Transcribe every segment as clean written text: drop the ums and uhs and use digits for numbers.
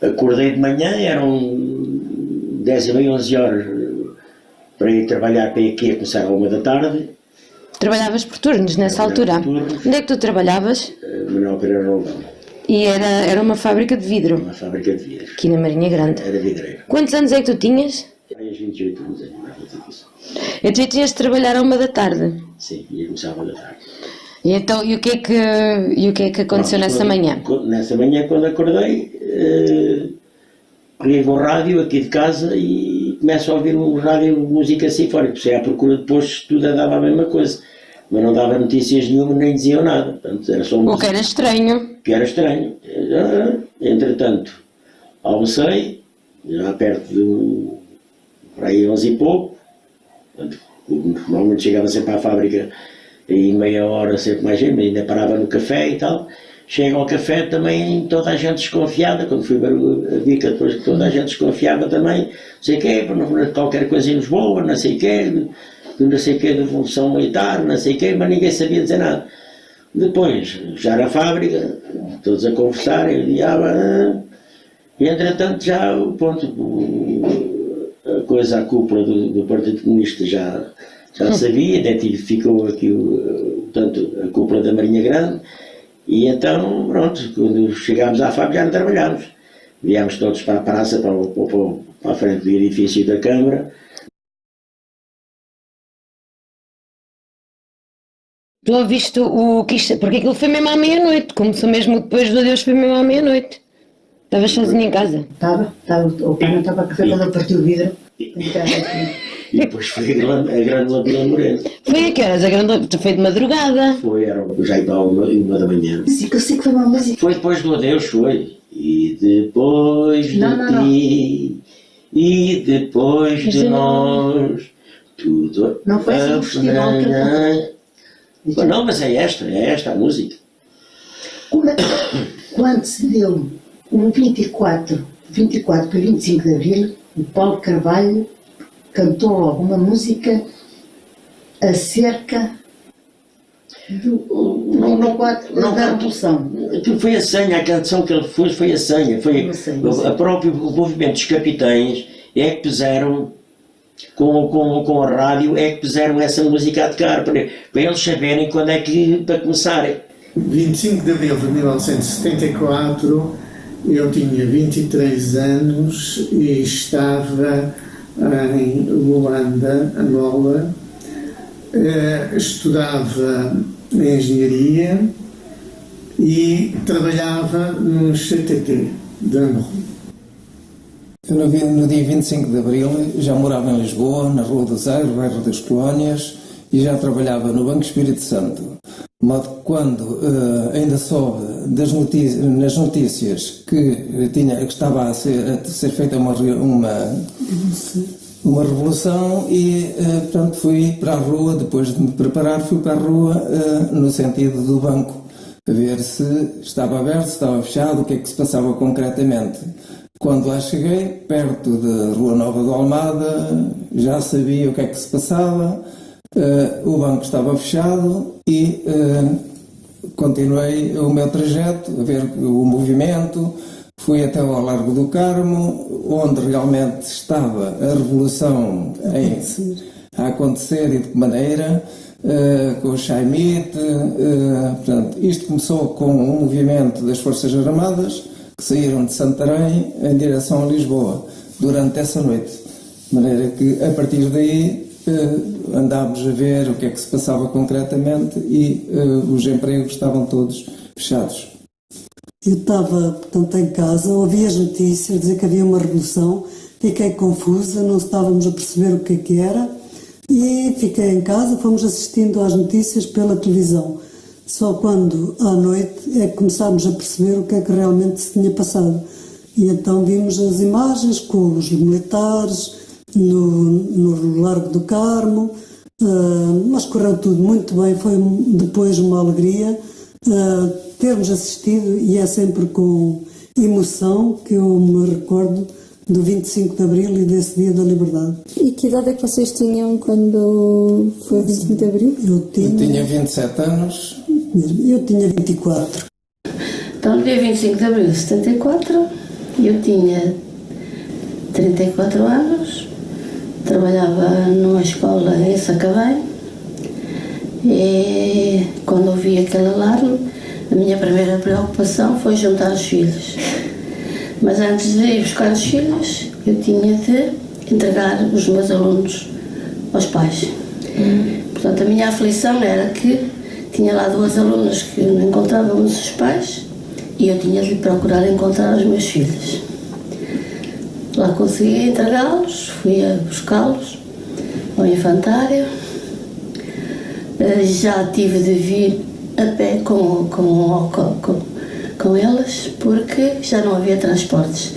acordei de manhã, eram 10h30, 11 horas, para ir trabalhar para aqui, a começar à 1 da tarde. Trabalhavas por turnos nessa altura? Onde é que tu trabalhavas? Manuel Pereira Roldão. E era uma fábrica de vidro? Uma fábrica de vidro. Aqui na Marinha Grande? Era vidreiro. Quantos anos é que tu tinhas? Aí 28 anos, E tu tinhas de trabalhar à 1 da tarde? Sim, ia começar à 1 da tarde. E então, e o que é que aconteceu nessa manhã? Nessa manhã, quando acordei, ligo o rádio aqui de casa e começo a ouvir um rádio música sinfónica. Porque à procura depois tudo dava a mesma coisa. Mas não dava notícias nenhuma, nem diziam nada. Portanto, era só o que era estranho. Que era estranho. Entretanto, almocei, já perto de para aí 11 e pouco. Portanto, normalmente chegava sempre à fábrica e meia hora, sempre mais gente, ainda parava no café e tal. Chega ao café também, toda a gente desconfiada, quando fui ver a dica depois, toda a gente desconfiava também, não sei o quê, qualquer coisa em Lisboa, não sei o quê, não sei o quê, de Revolução Militar, não sei o quê, mas ninguém sabia dizer nada. Depois, já na fábrica, todos a conversar, eu diaba, e entretanto já, a coisa, a cúpula do Partido Comunista já sabia, identificou aqui, portanto, a cúpula da Marinha Grande, e então, pronto, quando chegámos à fábrica já não trabalhámos. Viemos todos para a praça, para a frente do edifício da Câmara. Tu ouviste porque aquilo foi mesmo à meia-noite, começou mesmo depois do adeus, foi mesmo à meia-noite. Estavas sozinho em casa? Estava, o pai não estava a café quando ele partiu o vidro. E depois foi a grande Lampião Moreno. Foi a que horas? Foi de madrugada? Foi, era já ia para 1 da manhã. Sim, que eu sei que foi uma música. Foi depois do adeus, foi. E depois de ti, e depois de nós, tudo. Não foi assim um festival que eu... Não, mas é esta a música. Quando se deu um 24 para 25 de Abril, o Paulo Carvalho cantou alguma música acerca da Revolução. Foi a senha, a canção que ele fez foi a senha. Foi a próprio movimento dos capitães é que puseram, com a rádio, é que puseram essa música a tocar, para eles saberem quando é que, para começarem. 25 de Abril de 1974, eu tinha 23 anos e estava em Luanda, Angola. Estudava engenharia e trabalhava no CTT de Angola. Eu no dia 25 de Abril já morava em Lisboa, na Rua do Zaire, bairro das Colónias, e já trabalhava no Banco Espírito Santo. De modo que quando ainda soube nas notícias que estava a ser feita uma revolução e, portanto, fui para a rua, depois de me preparar, fui para a rua no sentido do banco, para ver se estava aberto, se estava fechado, o que é que se passava concretamente. Quando lá cheguei, perto da Rua Nova de Almada, já sabia o que é que se passava, o banco estava fechado e continuei o meu trajeto, a ver o movimento. Fui até ao Largo do Carmo, onde realmente estava a revolução a acontecer e de que maneira, com o Chaimite. Portanto, isto começou com um movimento das Forças Armadas que saíram de Santarém em direção a Lisboa durante essa noite. De maneira que, a partir daí, andámos a ver o que é que se passava concretamente e os empregos estavam todos fechados. Eu estava, portanto, em casa, ouvi as notícias, dizer que havia uma revolução, fiquei confusa, não estávamos a perceber o que era e fiquei em casa, fomos assistindo às notícias pela televisão. Só quando, à noite, é que começámos a perceber o que é que realmente se tinha passado. E então vimos as imagens com os militares no Largo do Carmo, mas correu tudo muito bem, foi depois uma alegria termos assistido, e é sempre com emoção que eu me recordo do 25 de Abril e desse Dia da Liberdade. E que idade é que vocês tinham quando foi 25 de Abril? Eu tinha 27 anos. Eu tinha 24. Então, no dia 25 de Abril de 74, Eu tinha 34 anos, trabalhava numa escola em Sacavém e quando ouvi aquele alarme, a minha primeira preocupação foi juntar os filhos. Mas antes de ir buscar os filhos, eu tinha de entregar os meus alunos aos pais. Portanto, a minha aflição era que tinha lá 2 alunas que não encontrávamos os pais e eu tinha de procurar encontrar os meus filhos. Lá consegui entregá-los, fui a buscá-los ao infantário. Já tive de vir a pé com elas porque já não havia transportes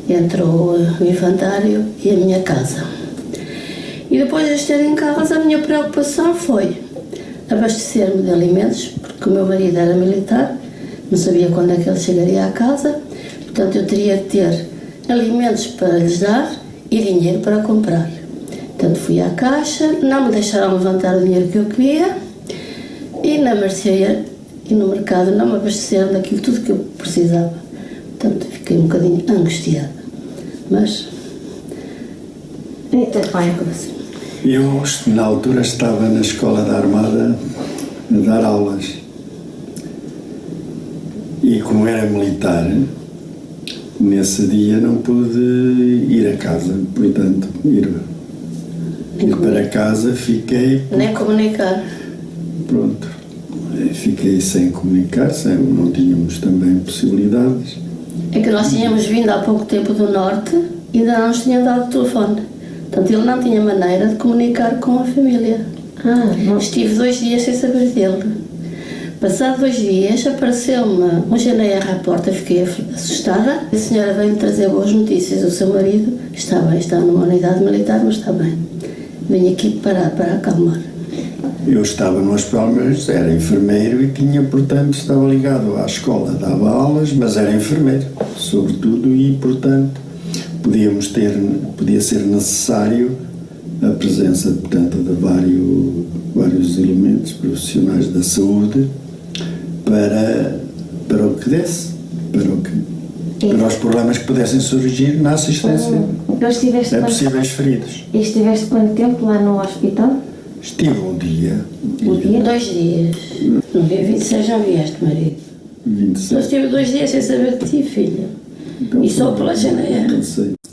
entre o infantário e a minha casa. E depois de estar em casa, a minha preocupação foi abastecer-me de alimentos, porque o meu marido era militar, não sabia quando é que ele chegaria à casa, portanto eu teria de ter alimentos para lhes dar e dinheiro para comprar. Portanto fui à caixa, não me deixaram levantar o dinheiro que eu queria e na mercearia e no mercado não me abasteceram daquilo tudo que eu precisava. Portanto fiquei um bocadinho angustiada. Mas eu, na altura, estava na Escola da Armada a dar aulas e, como era militar, nesse dia não pude ir a casa, portanto, ir para casa fiquei... Nem comunicar. Pronto, fiquei sem comunicar, não tínhamos também possibilidades. É que nós tínhamos vindo há pouco tempo do Norte e ainda não nos tinham dado o telefone. Portanto, ele não tinha maneira de comunicar com a família. Estive 2 dias sem saber dele. Passado 2 dias, apareceu-me um GNR à porta, fiquei assustada. A senhora veio-me trazer boas notícias. O seu marido está bem, está numa unidade militar, mas está bem. Venho aqui para acalmar. Eu estava no hospital, mas era enfermeiro e tinha, portanto, estava ligado à escola, dava aulas, mas era enfermeiro, sobretudo, e, portanto, podia ser necessário a presença, portanto, de vários elementos profissionais da saúde para o que desse, para os problemas que pudessem surgir na assistência a possíveis feridos. E estiveste quanto tempo lá no hospital? Estive um dia. 2 dias. No dia 26 já vieste, marido. 26. Eu estive 2 dias sem saber de ti, filha. Então, e só pela GNR.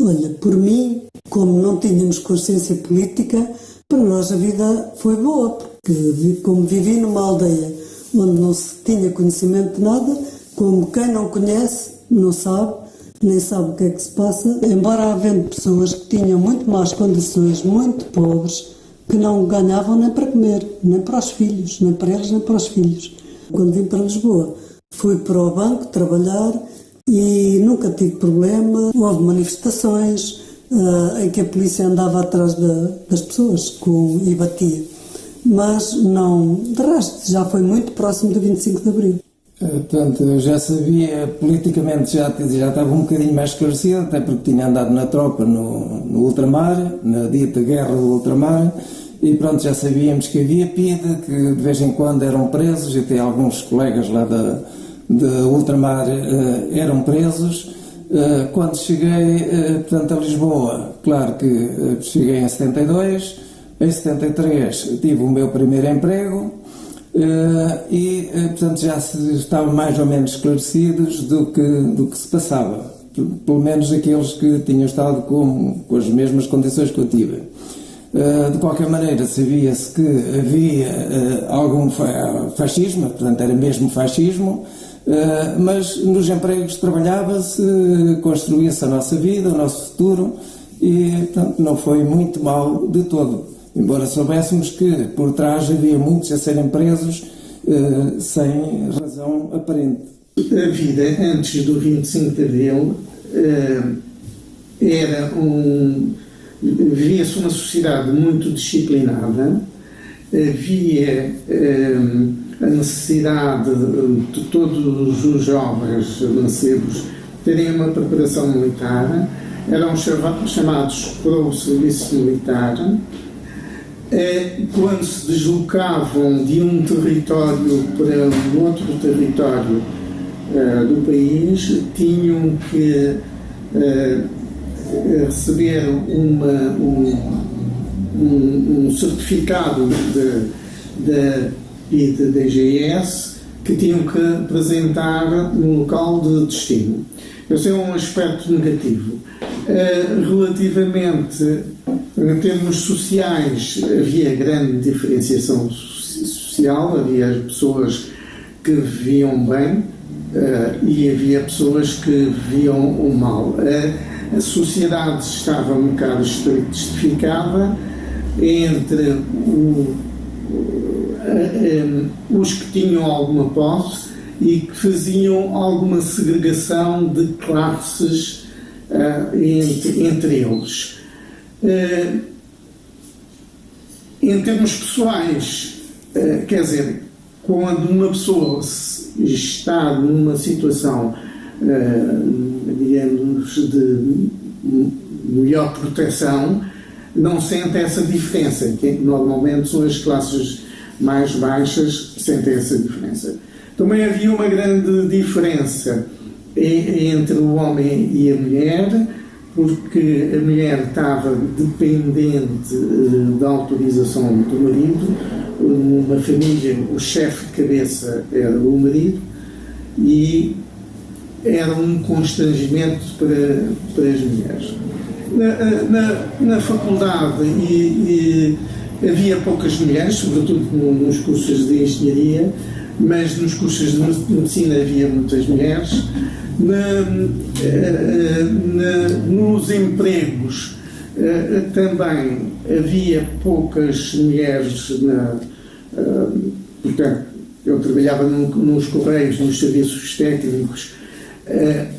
Olha, por mim, como não tínhamos consciência política, para nós a vida foi boa, porque como vivi numa aldeia onde não se tinha conhecimento de nada, como quem não conhece, não sabe, nem sabe o que é que se passa, embora havendo pessoas que tinham muito más condições, muito pobres, que não ganhavam nem para comer, nem para os filhos, nem para eles, nem para os filhos. Quando vim para Lisboa, fui para o banco trabalhar e nunca tive problema. Houve manifestações em que a polícia andava atrás das pessoas e batia. Mas não, de resto, já foi muito próximo do 25 de Abril. Portanto, eu já sabia, politicamente já estava um bocadinho mais esclarecido, até porque tinha andado na tropa no ultramar, na dita guerra do ultramar, e pronto, já sabíamos que havia PIDE, que de vez em quando eram presos, e até alguns colegas lá de ultramar eram presos. Quando cheguei, portanto, a Lisboa, claro que cheguei em 72, em 73 tive o meu primeiro emprego, e portanto já estavam mais ou menos esclarecidos do que se passava, pelo menos aqueles que tinham estado com as mesmas condições que eu tive. De qualquer maneira, sabia-se que havia algum fascismo, portanto era mesmo fascismo, mas nos empregos trabalhava-se, construía-se a nossa vida, o nosso futuro, e portanto não foi muito mal de todo. Embora soubéssemos que por trás havia muitos a serem presos sem razão aparente. A vida antes do 25 de Abril vivia-se uma sociedade muito disciplinada, havia a necessidade de todos os jovens mancebos terem uma preparação militar, eram chamados para o serviço militar. Quando se deslocavam de um território para um outro território do país, tinham que receber um certificado da DGS que tinham que apresentar no local de destino. Esse é um aspecto negativo. Relativamente, em termos sociais, havia grande diferenciação social, havia pessoas que viviam bem e havia pessoas que viviam o mal. A sociedade estava um bocado estratificada entre os que tinham alguma posse e que faziam alguma segregação de classes entre eles. Em termos pessoais, quer dizer, quando uma pessoa está numa situação, digamos, de melhor proteção, não sente essa diferença, que normalmente são as classes mais baixas que sentem essa diferença. Também havia uma grande diferença entre o homem e a mulher, porque a mulher estava dependente da autorização do marido. Numa família, o chefe de cabeça era o marido e era um constrangimento para as mulheres. Na faculdade havia poucas mulheres, sobretudo nos cursos de engenharia, mas nos cursos de medicina havia muitas mulheres. Nos empregos também havia poucas mulheres. Portanto, eu trabalhava nos correios, nos serviços técnicos,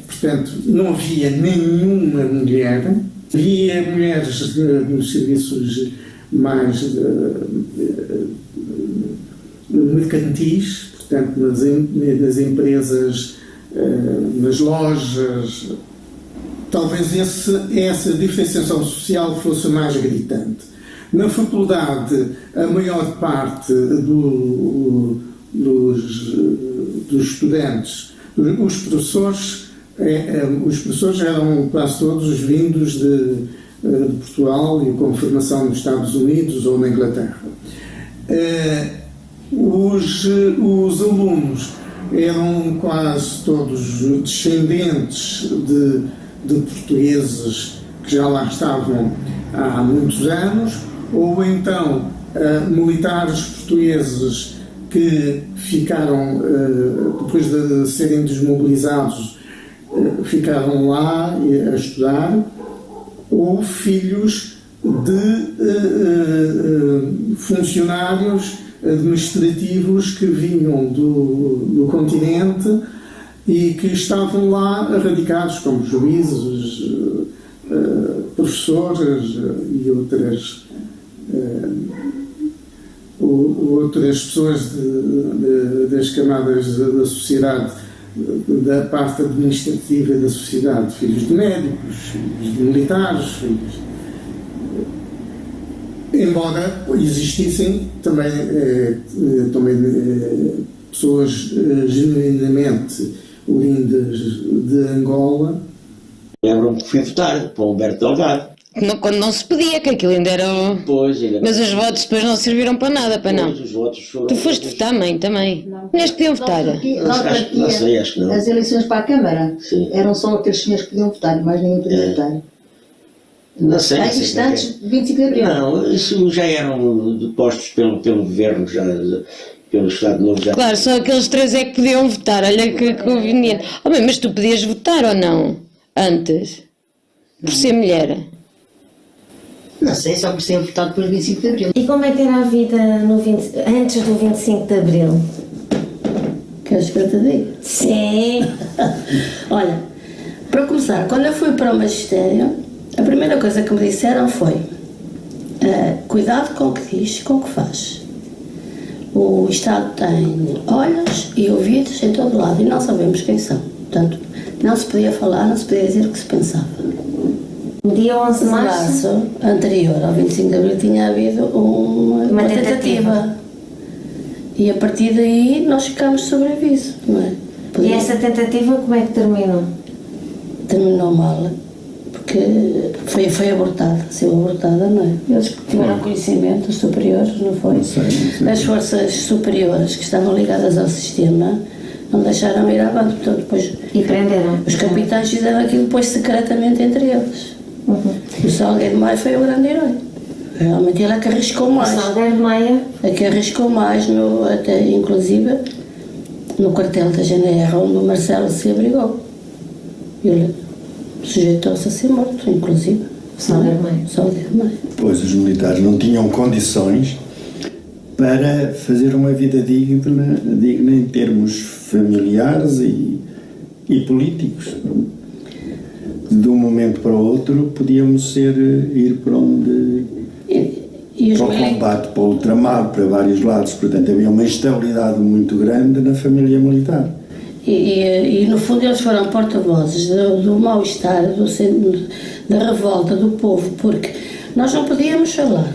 portanto, não havia nenhuma mulher. Havia mulheres nos serviços mais mercantis, portanto, nas empresas, nas lojas. Talvez essa diferenciação social fosse mais gritante. Na faculdade, a maior parte dos estudantes, os professores eram quase todos vindos de Portugal e com formação nos Estados Unidos ou na Inglaterra. Os alunos eram quase todos descendentes de portugueses que já lá estavam há muitos anos, ou então militares portugueses que ficaram, depois de serem desmobilizados, ficaram lá a estudar, ou filhos de funcionários administrativos que vinham do continente e que estavam lá radicados como juízes, professores e outras pessoas das camadas da sociedade, da parte administrativa da sociedade, filhos de médicos, filhos de militares, embora existissem também pessoas genuinamente vindas de Angola. Lembro-me que fui votar para o Humberto Delgado. Quando não se podia, que aquilo ainda era. Pois, ainda. Mas os votos depois não serviram para nada, para não. Os votos foram. Tu foste votar, mãe, também. Neste podiam votar. Não sei, acho que não. As eleições para a Câmara, Sim. eram só aqueles senhores que podiam votar, mais ninguém podia votar. Não sei. Isto antes de 25 de Abril. Não, isso já eram depostos pelo governo, já, pelo Estado Novo. Já. Claro, só aqueles três é que podiam votar. Olha que conveniente. Oh, bem, mas tu podias votar ou não? Antes? Por ser mulher? Não sei, só por ser votado depois de 25 de Abril. E como é que era a vida antes do 25 de Abril? Queres que eu te diga? Sim. Olha, para começar, quando eu fui para o magistério, a primeira coisa que me disseram foi cuidado com o que diz e com o que faz. O Estado tem olhos e ouvidos em todo lado e não sabemos quem são. Portanto, não se podia falar, não se podia dizer o que se pensava. No dia 11 de No março, março anterior ao 25 de Abril tinha havido uma tentativa. E a partir daí nós ficámos sobre aviso, não é? e essa tentativa como é que terminou? terminou mal, porque foi abortada, saiu abortada, não é? Eles tiveram conhecimento, os superiores, não foi? As forças superiores que estavam ligadas ao sistema não deixaram ir avante, portanto depois E prenderam. os capitães fizeram aquilo depois secretamente entre eles. O Salgueiro Maia foi o grande herói. Realmente ele é que arriscou mais. O Salgueiro Maia. É que arriscou mais, até inclusive no quartel da GNR, onde o Marcelo se abrigou. Ele sujeitou-se a ser morto, inclusive. Salgueiro Maia. Salgueiro Maia. Pois os militares não tinham condições para fazer uma vida digna em termos familiares e políticos. De um momento para o outro podíamos ir para onde... para o combate, para o ultramar, para vários lados. Portanto, havia uma instabilidade muito grande na família militar. E no fundo eles foram porta-vozes do mal-estar, da revolta do povo, porque nós não podíamos falar,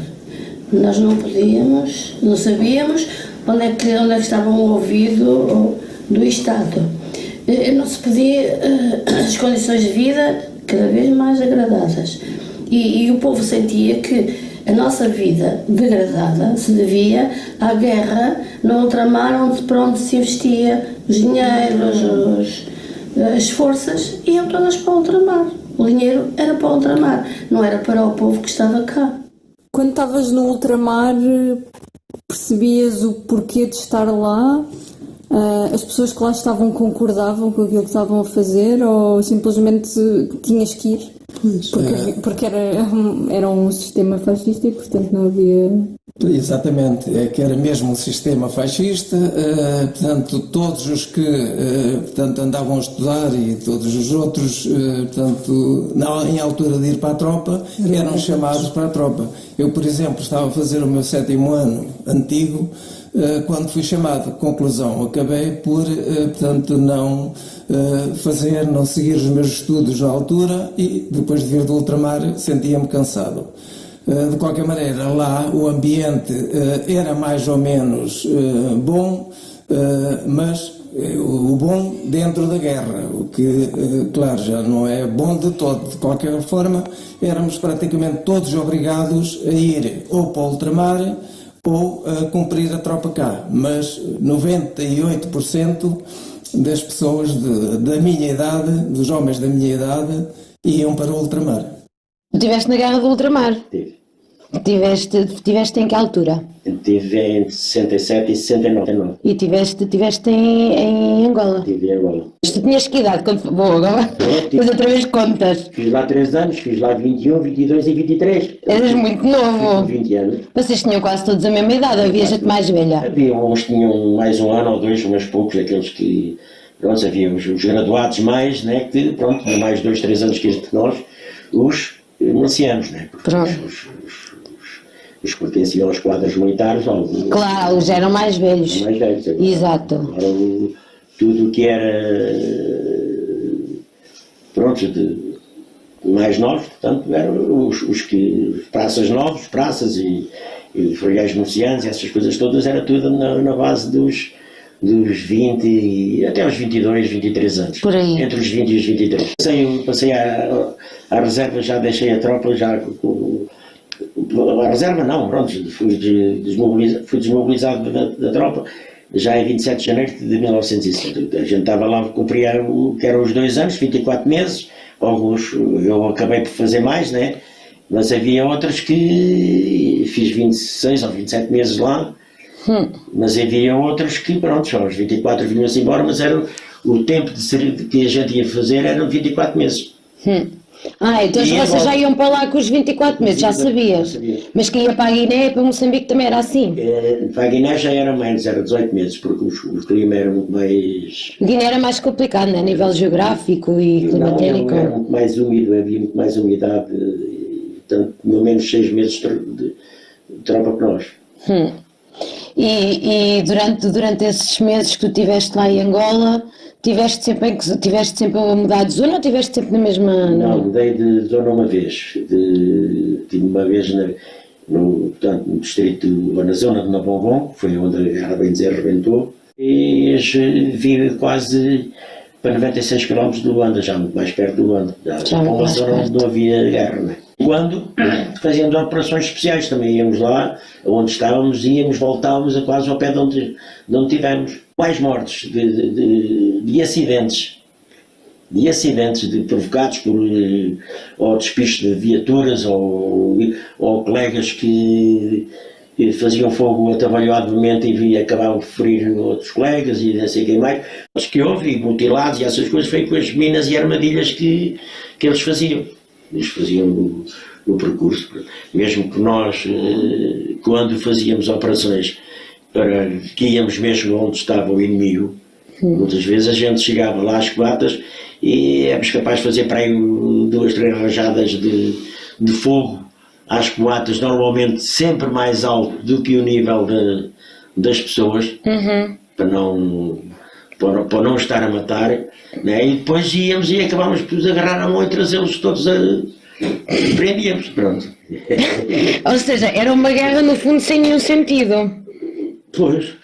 nós não sabíamos onde é que estava o ouvido do Estado. Não se podia, as condições de vida cada vez mais degradadas. E o povo sentia que a nossa vida degradada se devia à guerra no ultramar, para onde se investia os dinheiros, as forças iam todas para o ultramar. O dinheiro era para o ultramar, não era para o povo que estava cá. Quando estavas no ultramar, percebias o porquê de estar lá? As pessoas que lá estavam concordavam com aquilo que estavam a fazer ou simplesmente tinhas que ir? Porque era um sistema fascista e, portanto, não havia... Exatamente, é que era mesmo o sistema fascista, portanto, todos os que portanto, andavam a estudar e todos os outros, portanto, em altura de ir para a tropa, eram chamados para a tropa. Eu, por exemplo, estava a fazer o meu 7º ano antigo, quando fui chamado. Conclusão, acabei por, portanto, não seguir os meus estudos na altura e, depois de vir do ultramar, sentia-me cansado. De qualquer maneira, lá o ambiente era mais ou menos bom, mas o bom dentro da guerra, o que, claro, já não é bom de todo. De qualquer forma, éramos praticamente todos obrigados a ir ou para o ultramar ou a cumprir a tropa cá, mas 98% das pessoas da minha idade, dos homens da minha idade, iam para o ultramar. Tu estiveste na guerra do ultramar? Tive. Tiveste em que altura? Tive entre 67 e 69. E tiveste em Angola? Tive em Angola. Mas tu tinhas que idade? Bom, agora mas outra vez contas. Fiz lá 3 anos, fiz lá 21, 22 e 23. Eras muito novo. Fiz com 20 anos. Vocês tinham quase todos a mesma idade, havia gente mais velha? Havia uns que tinham mais 1 ano ou 2, mas poucos, aqueles que... Pronto, havia os graduados mais, né, que pronto, tinham mais 2, 3 anos que nós, os milicianos, né? Pronto. Os que pertenciam aos quadros militares, alguns... Claro, já eram mais velhos. Mais velhos. Exato. Agora, tudo o que era... Pronto, mais novos, portanto, eram os que... Praças novos, praças e fregueses milicianos, essas coisas todas, era tudo na base dos 20 e até aos 22, 23 anos. Por aí. Entre os 20 e os 23. Passei à reserva, já deixei a tropa, já... A reserva não, pronto, fui desmobilizado da tropa já em 27 de janeiro de 1960. A gente estava lá, cumpria que eram os 2 anos, 24 meses, alguns eu acabei por fazer mais, né? Mas havia outros que fiz 26 ou 27 meses lá, mas havia outros que, pronto, só aos 24 vinham-se embora, mas era o tempo que a gente ia fazer eram 24 meses. Então vocês já iam para lá com os 24 meses, já sabias? Sabia. Mas que ia para a Guiné, para Moçambique também era assim? Para a Guiné já era menos, era 18 meses, porque o clima era muito mais... Guiné era mais complicado, né? A nível geográfico e climatérico. Era muito mais úmido, havia muito mais umidade, portanto, pelo menos 6 meses de tropa para nós. E durante esses meses que tu estiveste lá em Angola, tiveste sempre a mudar de zona ou estiveste sempre na mesma... Não, mudei de zona uma vez. Tive uma vez no distrito, na zona de Nabombom, que foi onde a guerra, bem dizer, rebentou, e vi quase para 96 km de Luanda, já muito mais perto de Luanda. Já muito uma mais zona onde perto. não havia guerra, não é? Quando fazíamos operações especiais, também íamos lá, onde estávamos, voltávamos a quase ao pé de onde tivemos. Mais mortes de acidentes. De acidentes provocados por ou despiste de viaturas ou colegas que faziam fogo atabalhoadamente e acabavam de ferir outros colegas e não sei quem mais. Os que houve, e mutilados e essas coisas, foi com as minas e armadilhas que eles faziam. Eles faziam no percurso. Mesmo que nós, quando fazíamos operações para que íamos mesmo onde estava o inimigo, muitas vezes a gente chegava lá às coatas e éramos capazes de fazer para aí 2, 3 rajadas de fogo às coatas, normalmente sempre mais alto do que o nível das pessoas, para não estar a matar, né? E depois íamos e acabámos por agarrar a mão e trazê-los todos e prendíamos, pronto. Ou seja, era uma guerra no fundo sem nenhum sentido. Pois,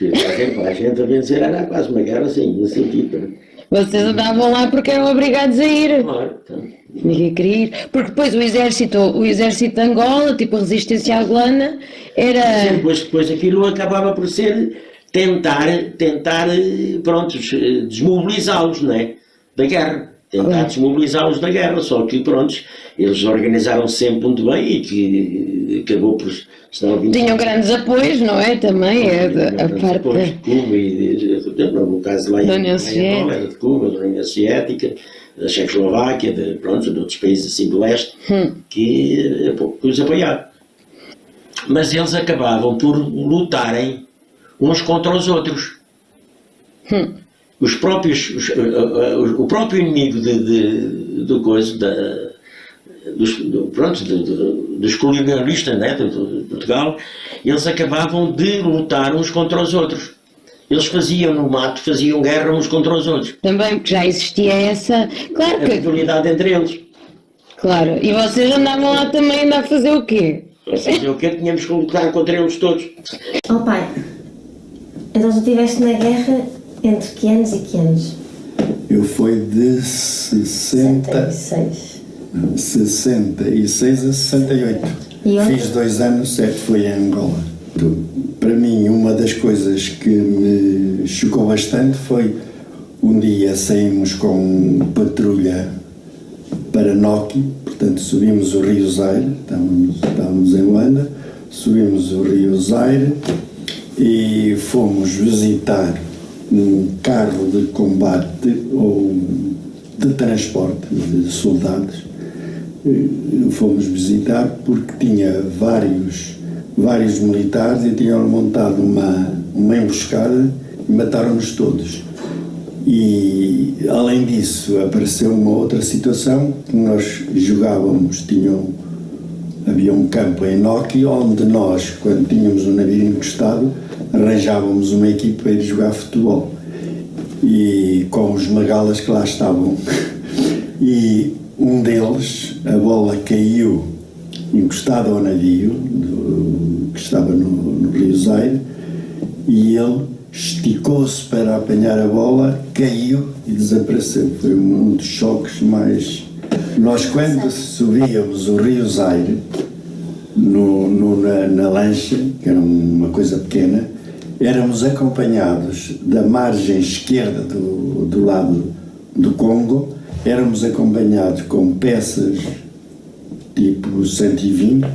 a gente a vencer era quase uma guerra assim, no sentido. Né? Vocês andavam lá porque eram obrigados a ir. Claro, então. Ninguém queria ir. Porque depois o exército de Angola, tipo a resistência angolana, era... Depois aquilo acabava por ser tentar pronto, desmobilizá-los, não é? Da guerra. Tentar desmobilizá-los da guerra, só que pronto, eles organizaram sempre muito bem e que acabou por... Tinham grandes apoios, não é? Também, a parte de Cuba e, no caso lá da União Soviética, era de Cuba, da União Soviética, da Checoslováquia, de outros países assim do leste, que os apoiaram. Mas eles acabavam por lutarem uns contra os outros. Os próprios, o próprio inimigo dos colonialistas, né, de Portugal, eles acabavam de lutar uns contra os outros. Eles faziam no mato, faziam guerra uns contra os outros. Também, porque já existia essa... Claro que... A rivalidade entre eles. Claro, e vocês andavam lá também ainda a fazer o quê? A fazer o quê? Tínhamos que lutar contra eles todos. Oh pai, então tu estiveste na guerra entre que anos e que anos? Eu fui de 66 a 68. Fiz 2 anos, certo, fui em Angola. Para mim, uma das coisas que me chocou bastante foi um dia saímos com patrulha para Noki, portanto subimos o Rio Zaire, estávamos em Luanda, subimos o Rio Zaire e fomos visitar um carro de combate ou de transporte de soldados. Fomos visitar porque tinha vários militares e tinham montado uma emboscada e mataram-nos todos. E além disso apareceu uma outra situação que nós jogávamos, havia um campo em Noki onde nós, quando tínhamos um navio encostado, arranjávamos uma equipa para ir jogar futebol e com os magalas que lá estavam e um deles, a bola caiu encostada ao navio que estava no Rio Zaire e ele esticou-se para apanhar a bola, caiu e desapareceu. Foi um dos choques mais... Nós quando subíamos o Rio Zaire na lancha, que era uma coisa pequena, éramos acompanhados da margem esquerda do lado do Congo, éramos acompanhados com peças tipo 120,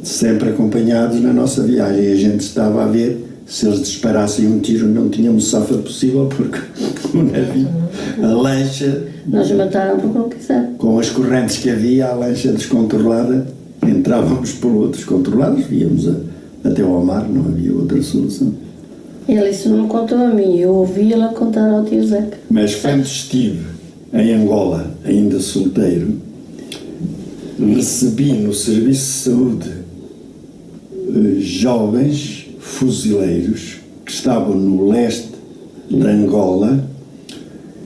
sempre acompanhados na nossa viagem. A gente estava a ver se eles disparassem um tiro, não tínhamos safa possível porque o navio, a lancha... Nós mataram por não quiser. Com as correntes que havia, a lancha descontrolada, entrávamos por outros controlados, víamos até ao mar, não havia outra solução. Ele isso não me contou a mim, eu ouvi ela contar ao tio Zeca. Mas quando estive em Angola, ainda solteiro, recebi no Serviço de Saúde jovens fuzileiros que estavam no leste de Angola,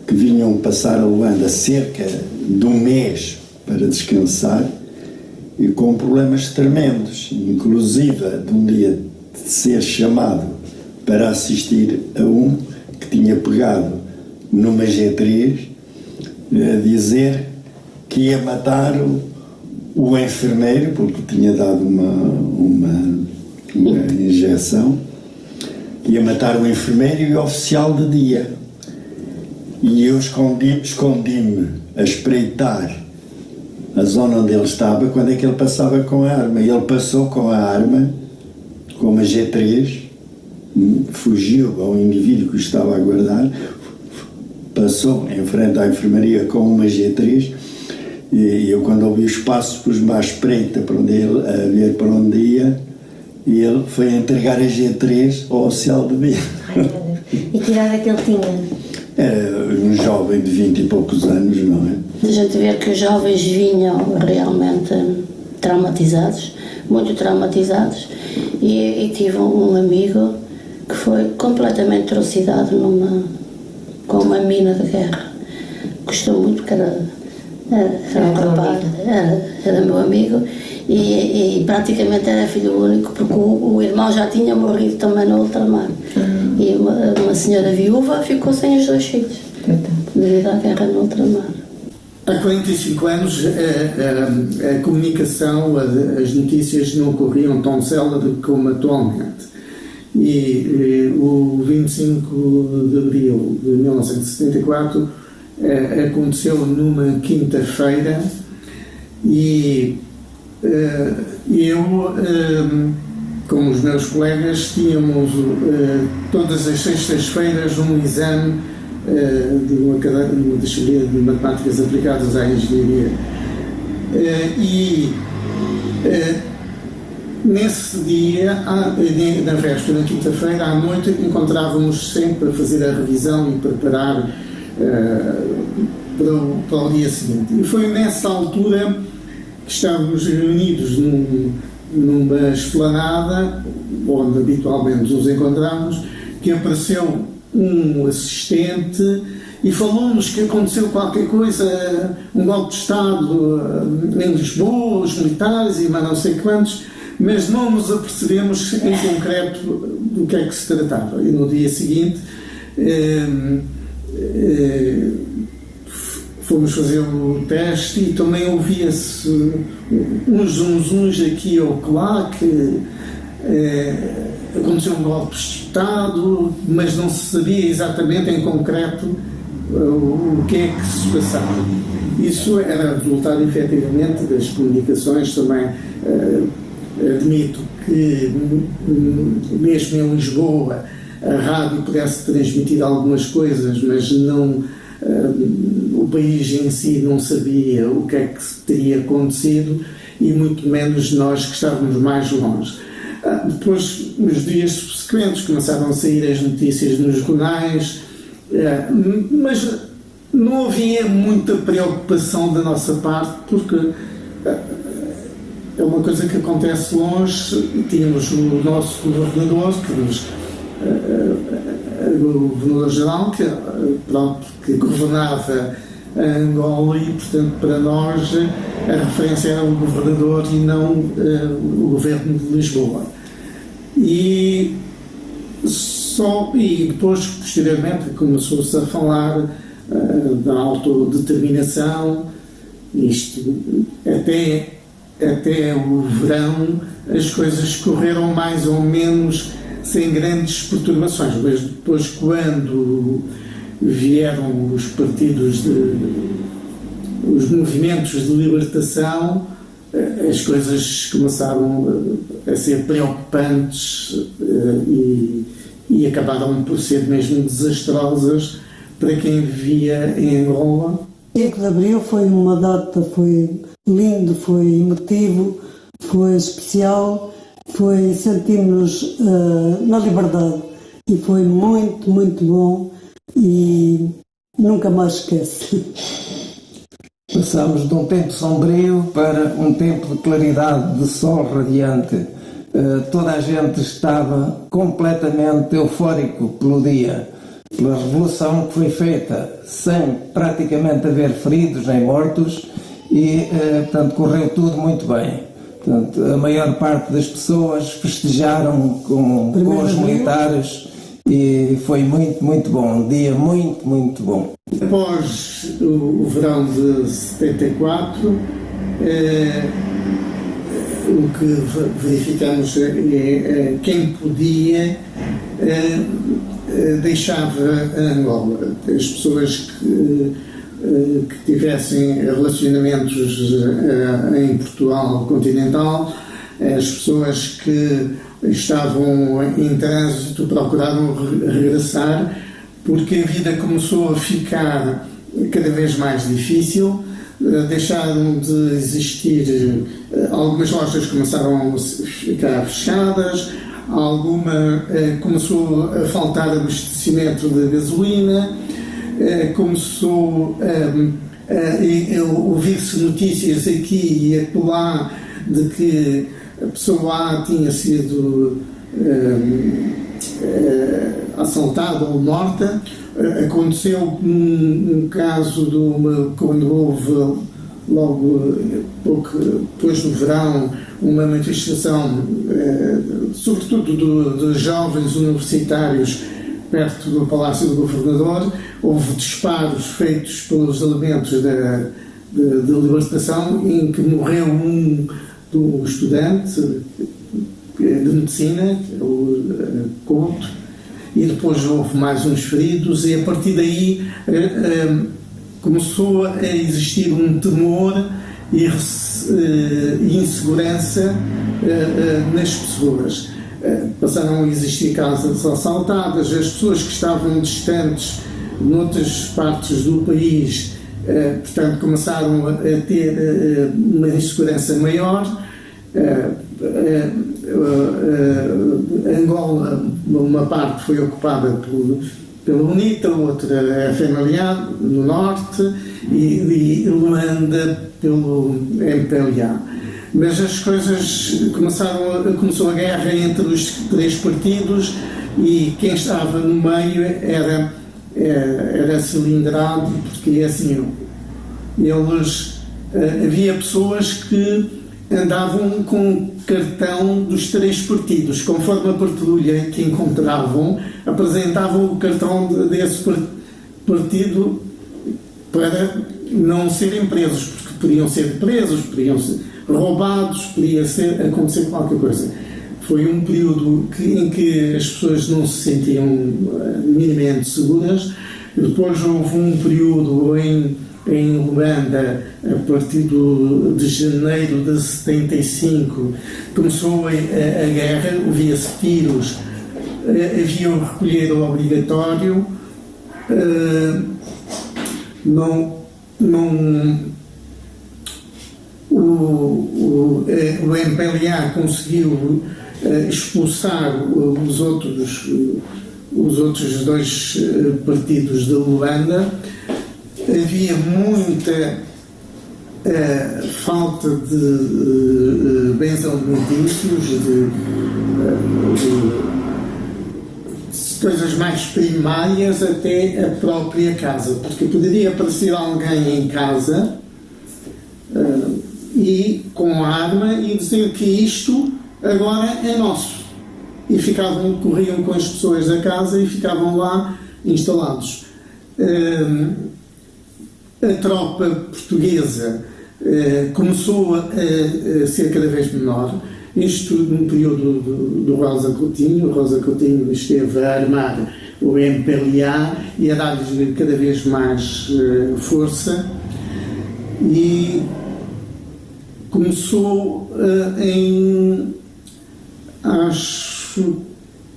que vinham passar a Luanda cerca de um mês para descansar e com problemas tremendos, inclusive de um dia de ser chamado para assistir a um que tinha pegado numa G3, a dizer que ia matar o enfermeiro, porque tinha dado uma injeção, ia matar o enfermeiro e o oficial de dia. E eu escondi-me a espreitar a zona onde ele estava quando é que ele passava com a arma. Ele passou com a arma, com uma G3, fugiu ao indivíduo que o estava a guardar, passou em frente à enfermaria com uma G3, e eu, quando ouvi os passos, pus-me à espreita para onde ele, a ver para onde ia, e ele foi entregar a G3 ao oficial de dia. E que idade é que ele tinha? Era um jovem de 20 e poucos anos, não é? A gente vê que os jovens vinham realmente traumatizados, muito traumatizados, e tive um amigo que foi completamente trucidado com uma mina de guerra. Gostou muito, porque era um rapaz, era meu amigo, e praticamente era filho único, porque o irmão já tinha morrido também no ultramar. E uma senhora viúva ficou sem os 2 filhos, devido à guerra no ultramar. Há 45 anos a comunicação, as notícias não corriam tão célebre como atualmente. E o 25 de abril de 1974 aconteceu numa quinta-feira, e eu, com os meus colegas, tínhamos todas as sextas-feiras um exame de uma disciplina de matemáticas aplicadas à engenharia. Nesse dia, na véspera, na quinta-feira, à noite, encontrávamos sempre a fazer a revisão e preparar para o dia seguinte. E foi nessa altura que estávamos reunidos numa esplanada, onde habitualmente nos encontramos, que apareceu um assistente e falou-nos que aconteceu qualquer coisa, um golpe de Estado em Lisboa, os militares e mais não sei quantos, mas não nos apercebemos em concreto do que é que se tratava. E no dia seguinte fomos fazer o teste e também ouvia-se uns zunzuns aqui ou lá, que aconteceu um golpe de Estado, mas não se sabia exatamente em concreto o que é que se passava. Isso era resultado efetivamente das comunicações. Também admito que mesmo em Lisboa a rádio pudesse transmitir algumas coisas, mas não, o país em si não sabia o que é que teria acontecido, e muito menos nós que estávamos mais longe. Depois, nos dias subsequentes, começaram a sair as notícias nos jornais, mas não havia muita preocupação da nossa parte, porque é uma coisa que acontece longe. Tínhamos o nosso governador, o governador-geral, que governava a Angola, e, portanto, para nós a referência era o governador e não o governo de Lisboa. E depois, posteriormente, começou-se a falar da autodeterminação. Isto até o verão as coisas correram mais ou menos sem grandes perturbações, mas depois, quando vieram os partidos, os movimentos de libertação, as coisas começaram a ser preocupantes e acabaram por ser mesmo desastrosas para quem vivia em Angola. 5 de Abril foi uma data, foi lindo, foi emotivo, foi especial, sentimos-nos na liberdade, e foi muito, muito bom, e nunca mais esquece. Passámos de um tempo sombrio para um tempo de claridade, de sol radiante. Toda a gente estava completamente eufórico pelo dia, pela revolução que foi feita sem praticamente haver feridos nem mortos, e portanto correu tudo muito bem. Portanto, a maior parte das pessoas festejaram com os militares, e foi muito, muito bom, um dia muito, muito bom. Após o verão de 74, o que verificamos é quem podia deixava Angola. As pessoas que tivessem relacionamentos em Portugal continental, as pessoas que estavam em trânsito procuraram regressar, porque a vida começou a ficar cada vez mais difícil, deixaram de existir, algumas lojas começaram a ficar fechadas, começou a faltar abastecimento de gasolina, começou a ouvir-se notícias aqui e acolá de que a pessoa A tinha sido assaltada ou morta. Aconteceu um caso quando houve, logo pouco depois do verão, uma manifestação, sobretudo de jovens universitários, perto do Palácio do Governador. Houve disparos feitos pelos elementos da libertação, em que morreu um estudante de medicina, o Couto, e depois houve mais uns feridos, e a partir daí começou a existir um temor e insegurança nas pessoas. Passaram a existir casas assaltadas, as pessoas que estavam distantes noutras partes do país, portanto, começaram a ter uma insegurança maior. Angola, uma parte foi ocupada pela UNITA, outra é a FNLA no norte e Luanda pelo MPLA. Mas as coisas começou a guerra entre os três partidos, e quem estava no meio era cilindrado, porque assim, havia pessoas que andavam com cartão dos três partidos. Conforme a patrulha que encontravam, apresentavam o cartão desse partido para não serem presos, porque podiam ser presos, podiam ser roubados, podia acontecer qualquer coisa. Foi um período em que as pessoas não se sentiam minimamente seguras. Depois houve um período em Luanda, a partir de janeiro de 75, começou a guerra, ouvia-se tiros, havia o recolher obrigatório, o MPLA conseguiu expulsar os outros dois partidos de Luanda. Havia muita falta de bens alimentícios, de coisas mais primárias, até a própria casa, porque poderia aparecer alguém em casa e com arma e dizer que isto agora é nosso, e corriam com as pessoas da casa e ficavam lá instalados. A tropa portuguesa começou a ser cada vez menor, isto no período do Rosa Coutinho. O Rosa Coutinho esteve a armar o MPLA e a dar-lhes cada vez mais força, e começou acho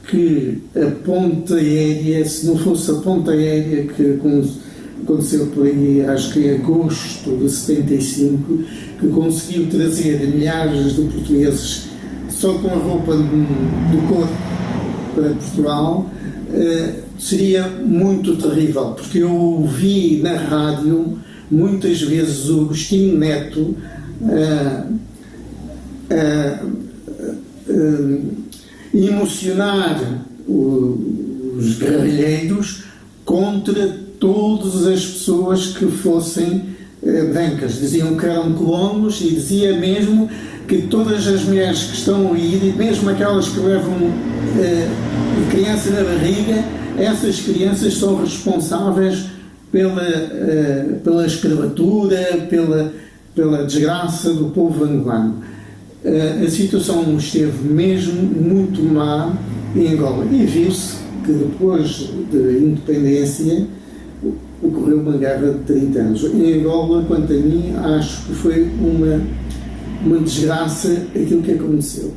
que a ponta aérea, se não fosse a ponta aérea que aconteceu por aí, acho que em agosto de 75, que conseguiu trazer milhares de portugueses só com a roupa do corpo para Portugal, seria muito terrível, porque eu ouvi na rádio muitas vezes o Agostinho Neto emocionar os guerrilheiros contra todas as pessoas que fossem brancas. Diziam que eram colonos, e dizia mesmo que todas as mulheres que estão a ir, e mesmo aquelas que levam a criança na barriga, essas crianças são responsáveis pela escravatura, pela desgraça do povo angolano. A situação esteve mesmo muito má em Angola. E viu-se que depois da independência ocorreu uma guerra de 30 anos. Em Angola, quanto a mim, acho que foi uma desgraça aquilo que aconteceu.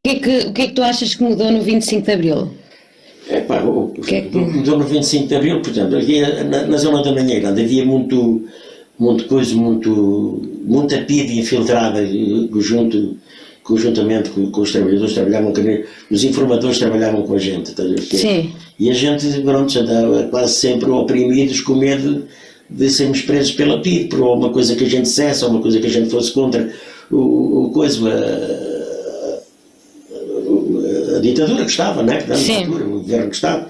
O que é que tu achas que mudou no 25 de Abril? O que é que mudou no 25 de Abril? Portanto, aqui na zona da Manhã Grande havia muita PIDE infiltrada conjuntamente com os trabalhadores, os informadores trabalhavam com a gente. Sim. E a gente, pronto, andava quase sempre oprimidos com medo de sermos presos pela PIDE, por uma coisa que a gente dissesse, ou uma coisa que a gente fosse contra a ditadura que estava, não é? O governo que estava.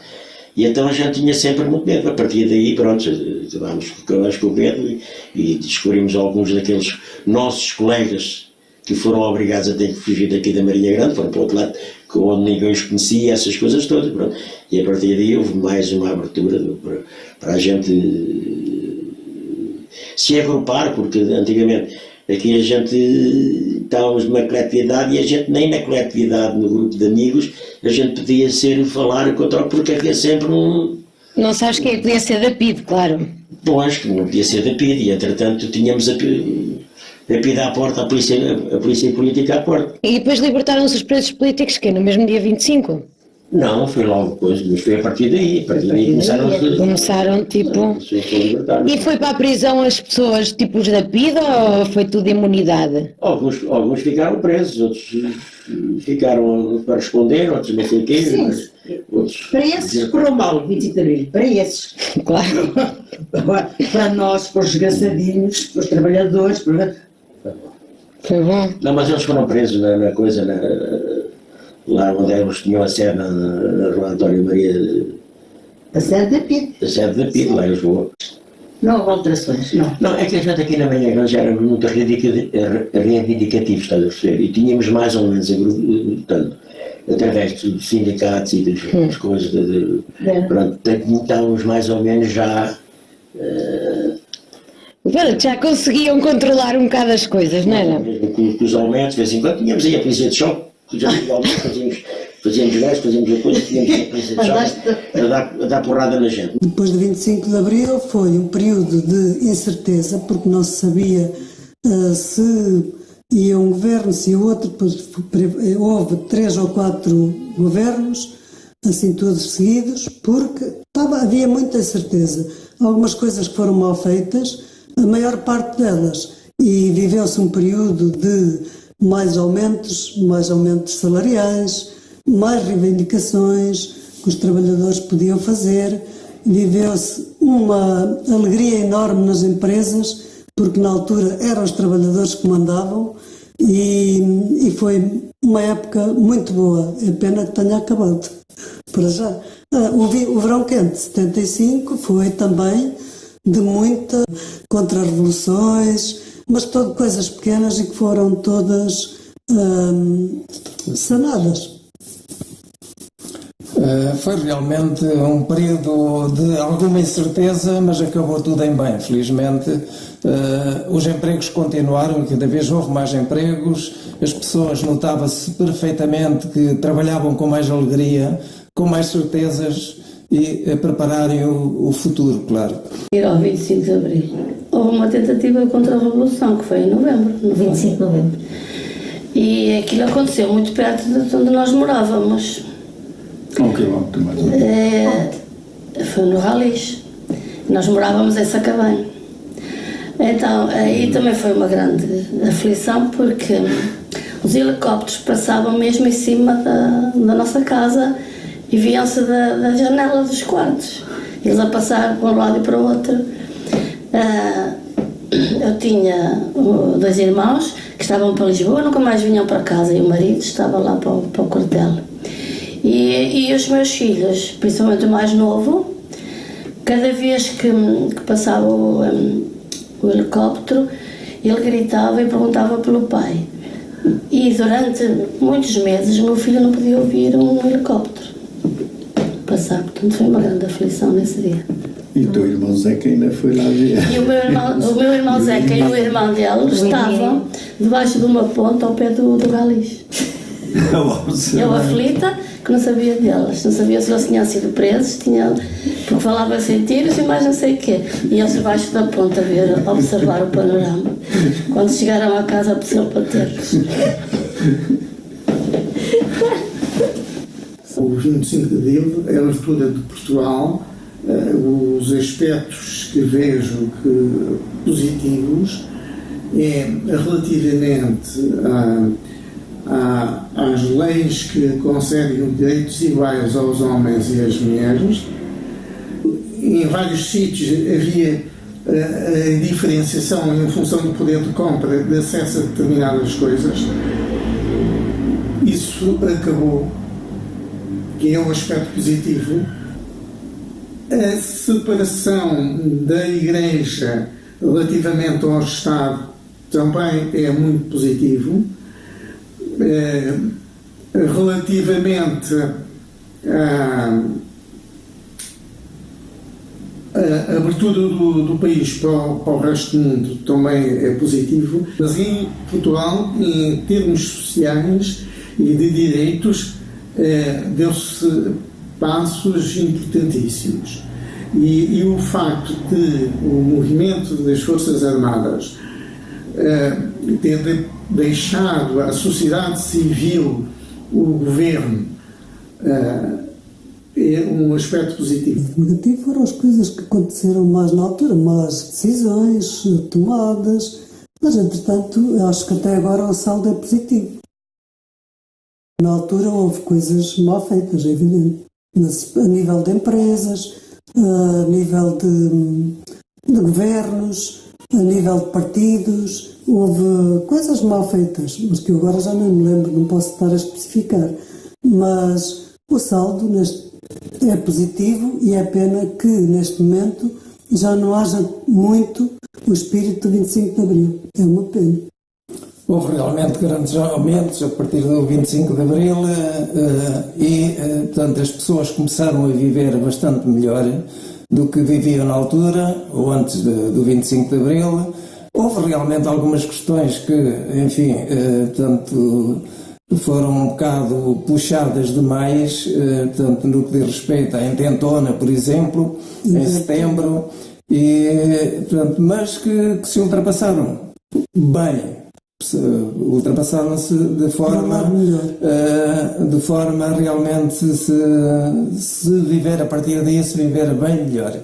E então a gente tinha sempre muito medo. A partir daí, pronto, acabámos com medo e descobrimos alguns daqueles nossos colegas que foram obrigados a ter que fugir daqui da Marinha Grande, foram para o outro lado, onde ninguém os conhecia, essas coisas todas. Pronto. E a partir daí houve mais uma abertura para a gente se agrupar, porque antigamente aqui a gente estávamos numa coletividade e a gente nem na coletividade, no grupo de amigos, a gente podia falar contra porque havia sempre um... Não sabes quem é que podia ser da PIDE, claro. Pois, que não podia ser da PIDE e entretanto tínhamos a PIDE à porta, a polícia política à porta. E depois libertaram-se os presos políticos, que no mesmo dia 25? Não, foi logo depois, mas foi a partir daí começaram tipo... E foi para a prisão as pessoas tipos da PIDE ou foi tudo imunidade? Alguns ficaram presos, outros ficaram para responder, outros não sei o quê. Para esses correu mal o 25 de Abril, para esses. Claro. Para nós, para os desgraçadinhos, para os trabalhadores, Foi bom. Não, mas eles foram presos na coisa, lá onde eles tinham a sede na Rua António Maria. A sede da PIDE. A sede da PIDE, lá em Lisboa. Não houve alterações, não. Não, é que a gente aqui na Manhã Grande já era muito reivindicativos, estás a perceber? E tínhamos mais ou menos, portanto, através dos sindicatos e das coisas, pronto, estávamos mais ou menos já... Já conseguiam controlar um bocado as coisas, não era? Mesmo com os aumentos, de vez em quando tínhamos aí a polícia de choque, fazíamos gás, fazíamos depois, tínhamos a polícia de choque a dar porrada na gente. Depois de 25 de Abril foi um período de incerteza, porque não se sabia se ia um governo, se ia outro, houve 3 ou 4 governos, assim todos seguidos, porque havia muita incerteza. Algumas coisas que foram mal feitas, a maior parte delas, e viveu-se um período de mais aumentos salariais, mais reivindicações que os trabalhadores podiam fazer, viveu-se uma alegria enorme nas empresas, porque na altura eram os trabalhadores que mandavam, e foi uma época muito boa. É pena que tenha acabado, para já. O verão quente de 75 foi também de muita contra-revoluções, mas todas coisas pequenas e que foram todas sanadas. Foi realmente um período de alguma incerteza, mas acabou tudo em bem, felizmente. Os empregos continuaram, cada vez houve mais empregos, as pessoas notava-se perfeitamente que trabalhavam com mais alegria, com mais certezas e a prepararem o futuro, claro. Ir ao 25 de Abril. Houve uma tentativa contra a Revolução, que foi em novembro. 25 de novembro. E aquilo aconteceu muito perto de onde nós morávamos. Um quilómetro mais ou menos. Foi no Ralis. Nós morávamos em Sacabém. Então, aí também foi uma grande aflição, porque os helicópteros passavam mesmo em cima da nossa casa e viam-se da janela dos quartos. Eles a passar para um lado e para o outro. Eu tinha 2 irmãos que estavam para Lisboa, nunca mais vinham para casa, e o marido estava lá para o quartel. E os meus filhos, principalmente o mais novo, cada vez que passava o helicóptero, ele gritava e perguntava pelo pai. E durante muitos meses o meu filho não podia ouvir um helicóptero passar, portanto foi uma grande aflição nesse dia. E o teu irmão Zeca ainda foi lá ver. E o meu irmão Zeca e o irmão dele estavam debaixo de uma ponte ao pé do Galis. Eu aflita, que não sabia deles, não sabia se eles tinham sido presos, porque falava sem tiros e mais não sei o quê. E eles debaixo da ponte a observar o panorama. Quando chegaram à casa, apeteceu para ter-los. O 25 de Abril é a abertura de Portugal. Os aspectos que vejo que positivos é relativamente às leis que concedem direitos iguais aos homens e às mulheres. Em vários sítios havia a diferenciação em função do poder de compra, de acesso a determinadas coisas. Isso acabou, que é um aspecto positivo. A separação da Igreja relativamente ao Estado também é muito positivo. Relativamente à abertura do país para o resto do mundo também é positivo, mas em Portugal, em termos sociais e de direitos, deu-se passos importantíssimos. E o facto de o movimento das Forças Armadas ter deixado à sociedade civil o governo é um aspecto positivo. O negativo foram as coisas que aconteceram mais na altura, mais decisões tomadas, mas entretanto acho que até agora o saldo é positivo. Na altura houve coisas mal feitas, é evidente, mas a nível de empresas, a nível de governos, a nível de partidos, houve coisas mal feitas, mas que eu agora já não me lembro, não posso estar a especificar. Mas o saldo é positivo e é pena que neste momento já não haja muito o espírito do 25 de Abril. É uma pena. Houve realmente grandes aumentos a partir do 25 de Abril portanto, as pessoas começaram a viver bastante melhor do que viviam na altura ou antes do 25 de Abril. Houve realmente algumas questões que, enfim, portanto, foram um bocado puxadas demais, portanto, no que diz respeito à intentona, por exemplo, em setembro, portanto, mas que se ultrapassaram bem. Ultrapassaram-se de forma a realmente se viver a partir daí, se viver bem melhor.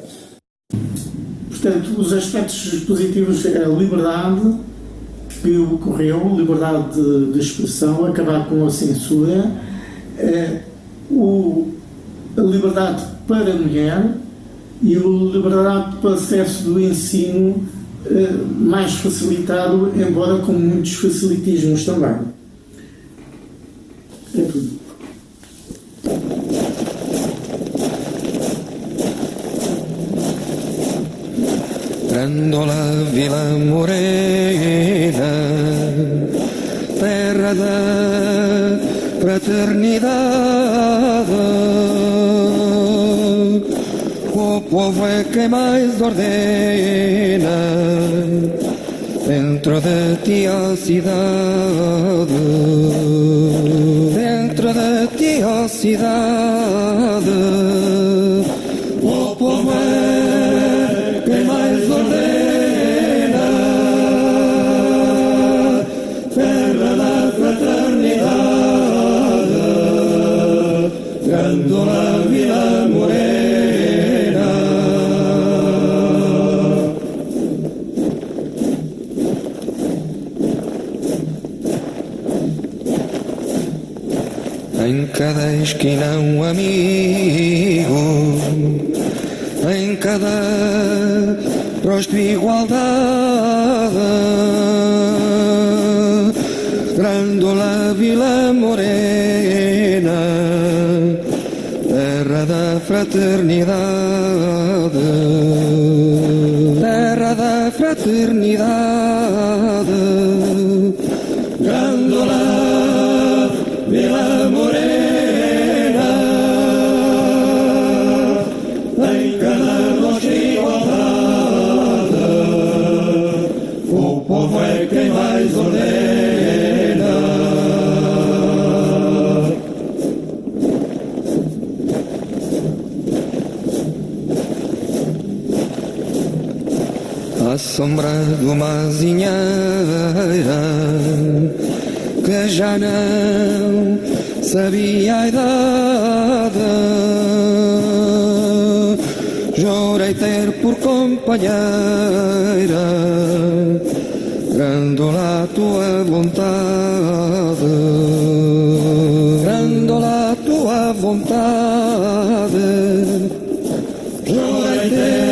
Portanto, os aspectos positivos é a liberdade que ocorreu, liberdade de expressão, acabar com a censura, a liberdade para a mulher e a liberdade para o acesso do ensino mais facilitado, embora com muitos facilitismos também. É tudo. Grândola Vila Morena, terra da fraternidade, o povo é quem mais ordena dentro de ti a cidade, dentro de ti a cidade, o povo é quem mais ordena, terra da fraternidade, Grândola Vila Morena. Em cada esquina um amigo, em cada rosto igualdade, Grândola Vila Morena, terra da fraternidade, terra da fraternidade. à sombra de uma azinheira que já não sabia a idade. Jurei ter por companheira Grandola a tua vontade, Grandola a tua vontade. Jurei ter